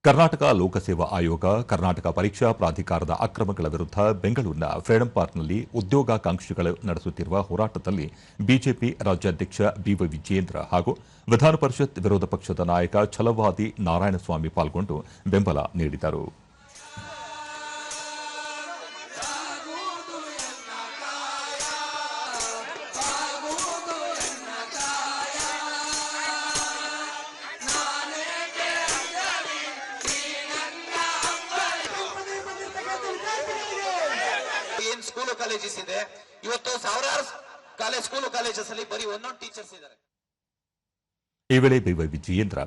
ಕರ್ನಾಟಕ ಲೋಕಸೇವಾ ಆಯೋಗ ಕರ್ನಾಟಕ ಪರೀಕ್ಷಾ ಪ್ರಾಧಿಕಾರದ ಅಕ್ರಮಗಳ ವಿರುದ್ಧ ಬೆಂಗಳೂರಿನ ಫ್ರೀಡಂ ಪಾರ್ಕ್ನಲ್ಲಿ ಉದ್ಯೋಗಾಕಾಂಕ್ಷಿಗಳು ನಡೆಸುತ್ತಿರುವ ಹೋರಾಟದಲ್ಲಿ ಬಿಜೆಪಿ ರಾಜ್ಯಾಧ್ಯಕ್ಷ ಬಿವೈ ವಿಜಯೇಂದ್ರ ಹಾಗೂ ವಿಧಾನ ಪರಿಷತ್ ವಿರೋಧ ಪಕ್ಷದ ನಾಯಕ ಛಲವಾದಿ ನಾರಾಯಣಸ್ವಾಮಿ ಪಾಲ್ಗೊಂಡು ಬೆಂಬಲ ನೀಡಿದರು. ಸ್ಕೂಲ್ ಕಾಲೇಜಸ್ ಇದೆ. ಇವತ್ತು ಸಾವಿರಾರು ಸ್ಕೂಲ್ ಕಾಲೇಜಸ್ ಅಲ್ಲಿ ಬರೀ ಒಂದೊಂದು ಟೀಚರ್ಸ್ ಇದ್ದಾರೆ. ಈ ವೇಳೆ ಬಿವೈ ವಿಜಯೇಂದ್ರ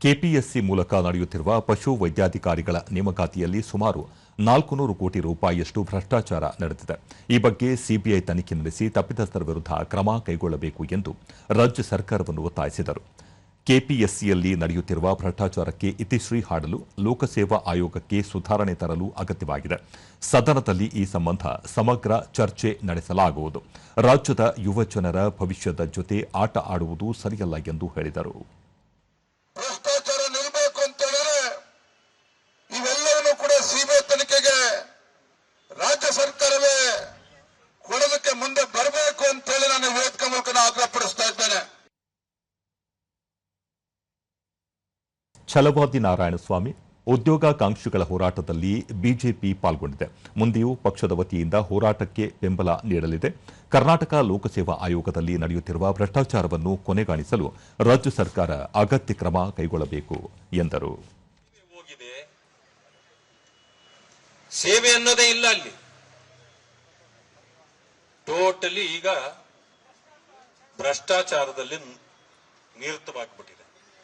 ಕೆಪಿಎಸ್ಸಿ ಮೂಲಕ ನಡೆಯುತ್ತಿರುವ ಪಶು ವೈದ್ಯಾಧಿಕಾರಿಗಳ ನೇಮಕಾತಿಯಲ್ಲಿ ಸುಮಾರು 400 ಕೋಟಿ ರೂಪಾಯಿಯಷ್ಟು ಭ್ರಷ್ಟಾಚಾರ ನಡೆದಿದೆ. ಈ ಬಗ್ಗೆ ಸಿಬಿಐ ತನಿಖೆ ನಡೆಸಿ ತಪ್ಪಿತಸ್ಥರ ವಿರುದ್ಧ ಕ್ರಮ ಕೈಗೊಳ್ಳಬೇಕು ಎಂದು ರಾಜ್ಯ ಸರ್ಕಾರವನ್ನು ಒತ್ತಾಯಿಸಿದರು. ಕೆಪಿಎಸ್ಸಿಯಲ್ಲಿ ನಡೆಯುತ್ತಿರುವ ಭ್ರಷ್ಟಾಚಾರಕ್ಕೆ ಇತಿಶ್ರೀ ಹಾಡಲು ಲೋಕಸೇವಾ ಆಯೋಗಕ್ಕೆ ಸುಧಾರಣೆ ತರಲು ಅಗತ್ಯವಾಗಿದೆ. ಸದನದಲ್ಲಿ ಈ ಸಂಬಂಧ ಸಮಗ್ರ ಚರ್ಚೆ ನಡೆಸಲಾಗುವುದು. ರಾಜ್ಯದ ಯುವ ಜನರ ಭವಿಷ್ಯದ ಜೊತೆ ಆಟ ಆಡುವುದು ಸರಿಯಲ್ಲ ಎಂದು ಹೇಳಿದರು. ಭ್ರಷ್ಟಾಚಾರ ನಿಲ್ಲಬೇಕು ಅಂತ ಹೇಳಿದ್ರೆ ಇವೆಲ್ಲವನ್ನೂ ಕೂಡ ಸಿಬಿಐ ತನಿಖೆಗೆ ರಾಜ್ಯ ಸರ್ಕಾರವೇ ಕೊಡೋದಕ್ಕೆ ಮುಂದೆ ಬರಬೇಕು ಅಂತ ಹೇಳಿ ನಾನು ವೇದಿಕೆ ಮೂಲಕ ಆಗ್ರಹಪಡಿಸ್ತಾ ಇದ್ದೇನೆ. ಛಲವಾದಿ ನಾರಾಯಣಸ್ವಾಮಿ ಉದ್ಯೋಗಾಕಾಂಕ್ಷಿಗಳ ಹೋರಾಟದಲ್ಲಿ ಬಿಜೆಪಿ ಪಾಲ್ಗೊಂಡಿದೆ. ಮುಂದೆಯೂ ಪಕ್ಷದ ವತಿಯಿಂದ ಹೋರಾಟಕ್ಕೆ ಬೆಂಬಲ ನೀಡಲಿದೆ. ಕರ್ನಾಟಕ ಲೋಕಸೇವಾ ಆಯೋಗದಲ್ಲಿ ನಡೆಯುತ್ತಿರುವ ಭ್ರಷ್ಟಾಚಾರವನ್ನು ಕೊನೆಗಾಣಿಸಲು ರಾಜ್ಯ ಸರ್ಕಾರ ಅಗತ್ಯ ಕ್ರಮ ಕೈಗೊಳ್ಳಬೇಕು ಎಂದರು. ಸೇವೆ ಅನ್ನೋದೇ ಇಲ್ಲ ಅಲ್ಲಿ. ಟೋಟಲಿ ಈಗ ಭ್ರಷ್ಟಾಚಾರದಲ್ಲಿ ನಿರತವಾಗ್ಬಿಟ್ಟಿದೆ.